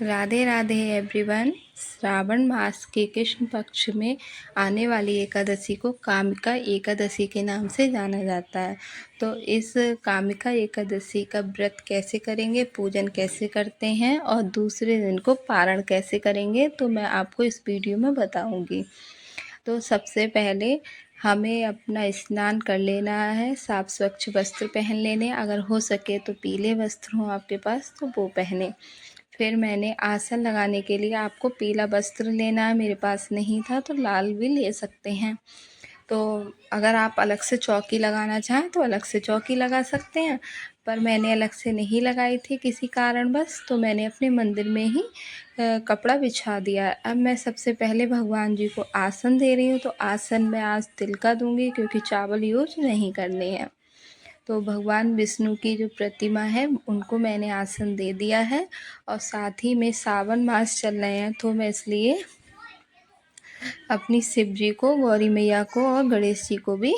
Radhe Radhe everyone. Shravan मास के कृष्ण पक्ष में आने वाली एकादशी को कामिका एकादशी के नाम से जाना जाता है। तो इस कामिका एकादशी का व्रत कैसे करेंगे, पूजन कैसे करते हैं और दूसरे दिन को पारण कैसे करेंगे, तो मैं आपको इस वीडियो में बताऊंगी। तो सबसे पहले हमें अपना स्नान कर लेना है, साफ स्वच्छ वस्त्र पहन लेने, अगर हो सके तो पीले वस्त्र हो आपके पास तो वो पहने। फिर मैंने आसन लगाने के लिए आपको पीला वस्त्र लेना है, मेरे पास नहीं था तो लाल भी ले सकते हैं। तो अगर आप अलग से चौकी लगाना चाहें तो अलग से चौकी लगा सकते हैं, पर मैंने अलग से नहीं लगाई थी किसी कारणवश, तो मैंने अपने मंदिर में ही कपड़ा बिछा दिया। अब मैं सबसे पहले भगवान जी को आसन दे रही हूँ। तो आसन में आज तिलका दूंगी क्योंकि चावल यूज नहीं करने हैं। तो भगवान विष्णु की जो प्रतिमा है उनको मैंने आसन दे दिया है। और साथ ही में सावन मास चल रहे हैं तो मैं इसलिए अपनी शिव जी को, गौरी मैया को और गणेश जी को भी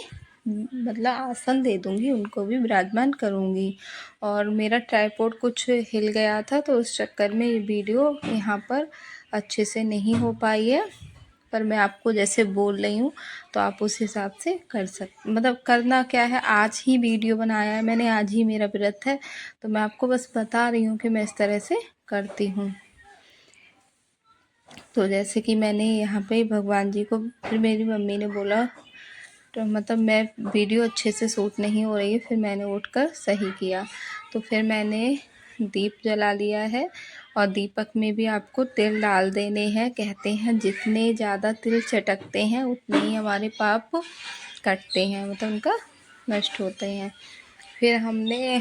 मतलब आसन दे दूंगी, उनको भी विराजमान करूंगी। और मेरा ट्राइपॉड कुछ हिल गया था तो उस चक्कर में ये वीडियो यहाँ पर अच्छे से नहीं हो पाई है, पर मैं आपको जैसे बोल रही हूँ तो आप उस हिसाब से कर मतलब करना क्या है, आज ही वीडियो बनाया है मैंने, आज ही मेरा व्रत है, तो मैं आपको बस बता रही हूँ कि मैं इस तरह से करती हूँ। तो जैसे कि मैंने यहाँ पे भगवान जी को, फिर मेरी मम्मी ने बोला, तो मतलब मैं वीडियो अच्छे से शूट नहीं हो रही है, फिर मैंने उठकर सही किया। तो फिर मैंने दीप जला लिया है और दीपक में भी आपको तिल डाल देने हैं। कहते हैं जितने ज़्यादा तिल चटकते हैं उतने ही हमारे पाप कटते हैं, मतलब उनका नष्ट होते हैं। फिर हमने,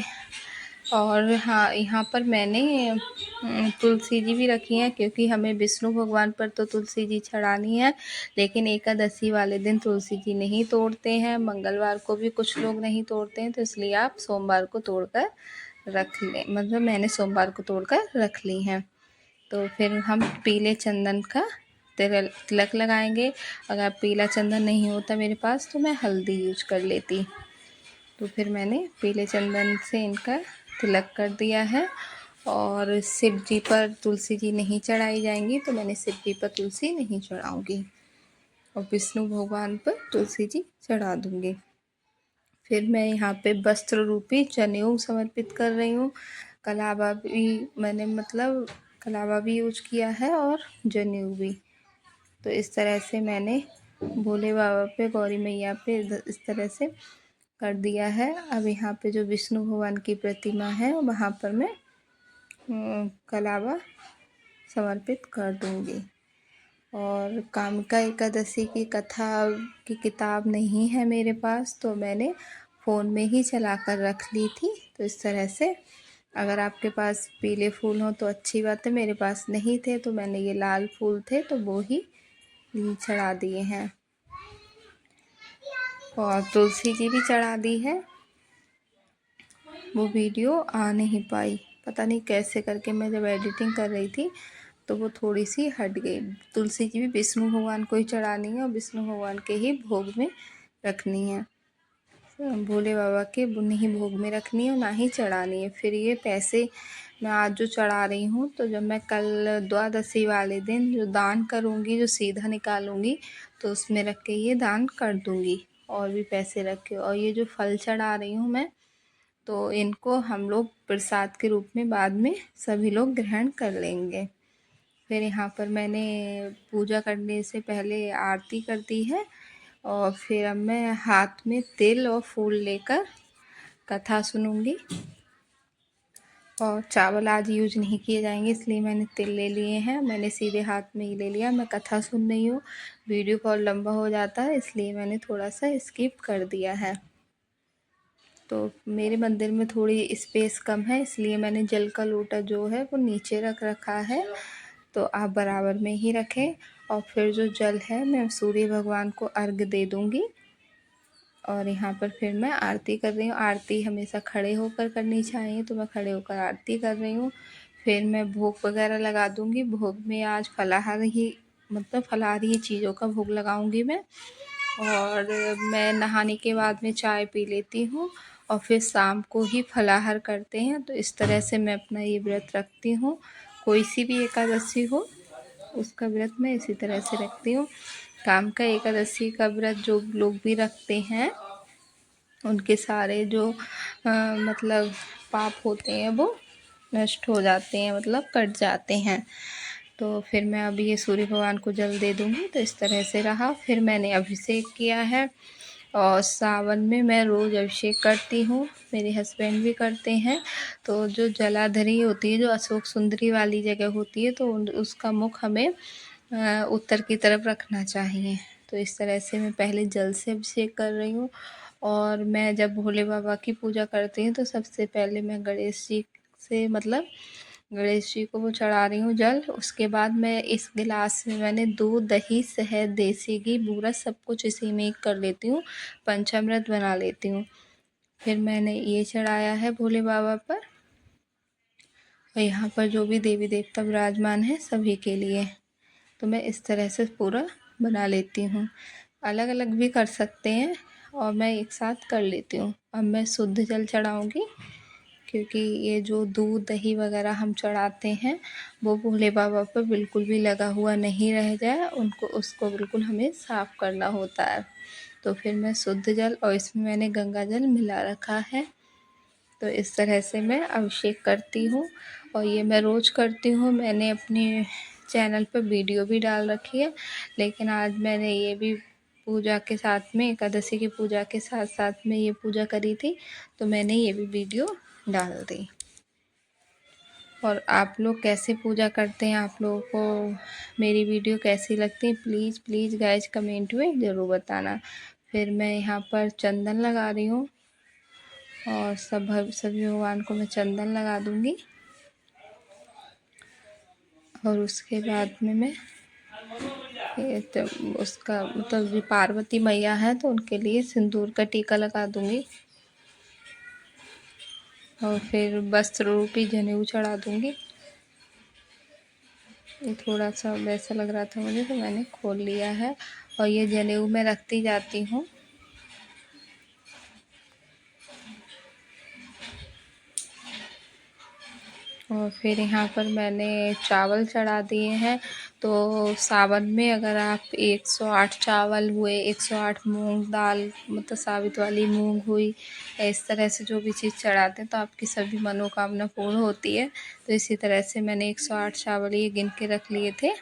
और हाँ, यहाँ पर मैंने तुलसी जी भी रखी हैं क्योंकि हमें विष्णु भगवान पर तो तुलसी जी चढ़ानी है, लेकिन एकादशी वाले दिन तुलसी जी नहीं तोड़ते हैं। मंगलवार को भी कुछ लोग नहीं तोड़ते हैं, तो इसलिए आप सोमवार को तोड़कर रख लें, मतलब मैंने सोमवार को तोड़कर रख ली हैं। तो फिर हम पीले चंदन का तिलक लगाएंगे। अगर पीला चंदन नहीं होता मेरे पास तो मैं हल्दी यूज कर लेती। तो फिर मैंने पीले चंदन से इनका तिलक कर दिया है। और शिव जी पर तुलसी जी नहीं चढ़ाई जाएंगी, तो मैंने शिव जी पर तुलसी नहीं चढ़ाऊंगी और विष्णु भगवान पर तुलसी जी चढ़ा दूंगी। फिर मैं यहाँ पे वस्त्र रूपी जनेऊ समर्पित कर रही हूँ। कलावा भी मैंने, मतलब कलावा भी यूज किया है और जनेऊ भी। तो इस तरह से मैंने भोले बाबा पे, गौरी मैया पे इस तरह से कर दिया है। अब यहाँ पे जो विष्णु भगवान की प्रतिमा है वहाँ पर मैं कलावा समर्पित कर दूंगी। और कामिका एकादशी की कथा की किताब नहीं है मेरे पास, तो मैंने फ़ोन में ही चला कर रख ली थी। तो इस तरह से अगर आपके पास पीले फूल हों तो अच्छी बात है, मेरे पास नहीं थे तो मैंने ये लाल फूल थे तो वो ही चढ़ा दिए हैं। और तुलसी जी भी चढ़ा दी है, वो वीडियो आ नहीं पाई, पता नहीं कैसे करके मैं जब एडिटिंग कर रही थी तो वो थोड़ी सी हट गई। तुलसी जी भी विष्णु भगवान को ही चढ़ानी है और विष्णु भगवान के ही भोग में रखनी है, भोले बाबा के नहीं भोग में रखनी है और ना ही चढ़ानी है। फिर ये पैसे मैं आज जो चढ़ा रही हूँ, तो जब मैं कल द्वादशी वाले दिन जो दान करूँगी, जो सीधा निकालूँगी, तो उसमें रख के ये दान कर दूँगी और भी पैसे रख के। और ये जो फल चढ़ा रही हूँ मैं, तो इनको हम लोग प्रसाद के रूप में बाद में सभी लोग ग्रहण कर लेंगे। फिर यहाँ पर मैंने पूजा करने से पहले आरती कर दी है और फिर अब मैं हाथ में तिल और फूल लेकर कथा सुनूंगी। और चावल आज यूज नहीं किए जाएंगे इसलिए मैंने तिल ले लिए हैं, मैंने सीधे हाथ में ही ले लिया। मैं कथा सुन रही हूँ, वीडियो बहुत लंबा हो जाता है इसलिए मैंने थोड़ा सा स्किप कर दिया है। तो मेरे मंदिर में थोड़ी स्पेस कम है इसलिए मैंने जल का लोटा जो है वो नीचे रख रखा है, तो आप बराबर में ही रखें। और फिर जो जल है मैं सूर्य भगवान को अर्घ दे दूँगी। और यहाँ पर फिर मैं आरती कर रही हूँ। आरती हमेशा खड़े होकर करनी चाहिए, तो मैं खड़े होकर आरती कर रही हूँ। फिर मैं भोग वगैरह लगा दूँगी। भोग में आज फलाहार ही, मतलब फलाहारी चीज़ों का भोग लगाऊँगी मैं। और मैं नहाने के बाद में चाय पी लेती हूँ और फिर शाम को ही फलाहार करते हैं। तो इस तरह से मैं अपना ये व्रत रखती हूँ। कोई सी भी एकादशी हो उसका व्रत मैं इसी तरह से रखती हूँ। कामिका एकादशी का व्रत जो लोग भी रखते हैं उनके सारे जो मतलब पाप होते हैं वो नष्ट हो जाते हैं, मतलब कट जाते हैं। तो फिर मैं अभी ये सूर्य भगवान को जल दे दूँगी। तो इस तरह से रहा। फिर मैंने अभिषेक किया है और सावन में मैं रोज़ अभिषेक करती हूँ, मेरे हस्बैंड भी करते हैं। तो जो जलाधरी होती है, जो अशोक सुंदरी वाली जगह होती है, तो उसका मुख हमें उत्तर की तरफ रखना चाहिए। तो इस तरह से मैं पहले जल से अभिषेक कर रही हूँ। और मैं जब भोले बाबा की पूजा करती हूँ तो सबसे पहले मैं गणेश जी से मतलब गणेश जी को वो चढ़ा रही हूँ जल। उसके बाद मैं इस गिलास में मैंने दूध, दही, शहद, देसी घी, बूरा सब कुछ इसी में कर लेती हूँ, पंचामृत बना लेती हूँ। फिर मैंने ये चढ़ाया है भोले बाबा पर। और यहाँ पर जो भी देवी देवता विराजमान हैं सभी के लिए। तो मैं इस तरह से पूरा बना लेती हूँ। अलग अलग भी कर सकते हैं और मैं एक साथ कर लेती हूँ। अब मैं शुद्ध जल चढ़ाऊँगी, क्योंकि ये जो दूध, दही वगैरह हम चढ़ाते हैं वो भोले बाबा पर बिल्कुल भी लगा हुआ नहीं रह जाए, उसको बिल्कुल हमें साफ़ करना होता है। तो फिर मैं शुद्ध जल और इसमें मैंने गंगा जल मिला रखा है। तो इस तरह से मैं अभिषेक करती हूँ और ये मैं रोज़ करती हूँ। मैंने अपने चैनल पर वीडियो भी डाल रखी है, लेकिन आज मैंने ये भी पूजा के साथ में, एकादशी की पूजा के साथ साथ में ये पूजा करी थी, तो मैंने ये भी वीडियो डाल दी। और आप लोग कैसे पूजा करते हैं, आप लोगों को मेरी वीडियो कैसी लगती है, प्लीज़ प्लीज़ गाइज कमेंट में ज़रूर बताना। फिर मैं यहाँ पर चंदन लगा रही हूँ और सभी भगवान को मैं चंदन लगा दूँगी। और उसके बाद में मैं तो उसका मतलब जो पार्वती मैया है तो उनके लिए सिंदूर का टीका लगा दूँगी। और फिर वस्त्र रूपी जनेऊ चढ़ा दूँगी। ये थोड़ा सा वैसा लग रहा था मुझे, तो मैंने खोल लिया है और ये जनेऊ मैं रखती जाती हूँ। और फिर यहाँ पर मैंने चावल चढ़ा दिए हैं। तो सावन में अगर आप 108 चावल हुए, 108 मूंग दाल मतलब साबित वाली मूंग हुई, इस तरह से जो भी चीज़ चढ़ाते हैं तो आपकी सभी मनोकामना पूर्ण होती है। तो इसी तरह से मैंने 108 चावल ये गिन के रख लिए थे।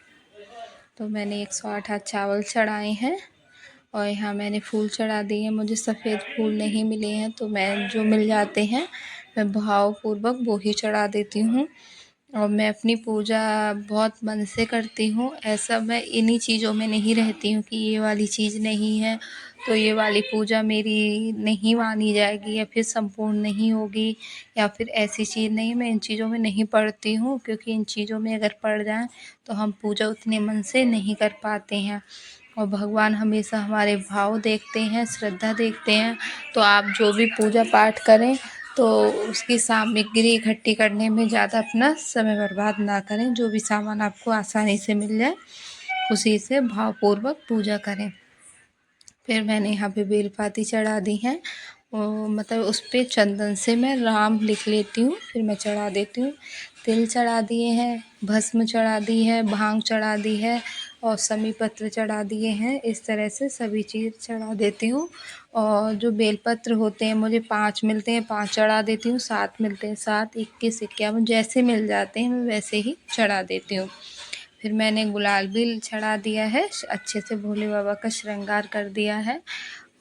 तो मैंने 108 आज चावल चढ़ाए हैं। और यहाँ मैंने फूल चढ़ा दिए हैं। मुझे सफ़ेद फूल नहीं मिले हैं, तो मैं जो मिल जाते हैं मैं भावपूर्वक वो ही चढ़ा देती हूँ। और मैं अपनी पूजा बहुत मन से करती हूँ। ऐसा मैं इन्हीं चीज़ों में नहीं रहती हूँ कि ये वाली चीज़ नहीं है तो ये वाली पूजा मेरी नहीं मानी जाएगी या फिर संपूर्ण नहीं होगी, या फिर ऐसी चीज़ नहीं। मैं इन चीज़ों में नहीं पड़ती हूँ, क्योंकि इन चीज़ों में अगर पड़ जाएँ तो हम पूजा उतने मन से नहीं कर पाते हैं। और भगवान हमेशा हमारे भाव देखते हैं, श्रद्धा देखते हैं। तो आप जो भी पूजा पाठ करें तो उसकी सामग्री इकट्ठी करने में ज़्यादा अपना समय बर्बाद ना करें। जो भी सामान आपको आसानी से मिल जाए उसी से भावपूर्वक पूजा करें। फिर मैंने यहाँ पे बेलपाती चढ़ा दी है, मतलब उस पर चंदन से मैं राम लिख लेती हूँ, फिर मैं चढ़ा देती हूँ। तिल चढ़ा दिए हैं, भस्म चढ़ा दी है, भांग चढ़ा दी है और समी पत्र चढ़ा दिए हैं। इस तरह से सभी चीज़ चढ़ा देती हूँ। और जो बेलपत्र होते हैं मुझे 5 मिलते हैं, 5 चढ़ा देती हूँ। 7 मिलते हैं, 7, 21, 51 जैसे मिल जाते हैं मैं वैसे ही चढ़ा देती हूँ। फिर मैंने गुलाल भी चढ़ा दिया है, अच्छे से भोले बाबा का श्रृंगार कर दिया है।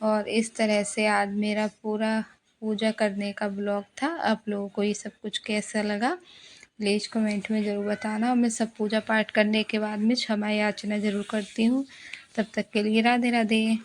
और इस तरह से आज मेरा पूरा पूजा करने का ब्लॉग था। आप लोगों को ये सब कुछ कैसा लगा प्लीज़ कमेंट में ज़रूर बताना। और मैं सब पूजा पाठ करने के बाद में क्षमा याचना ज़रूर करती हूँ। तब तक के लिए राधे राधे।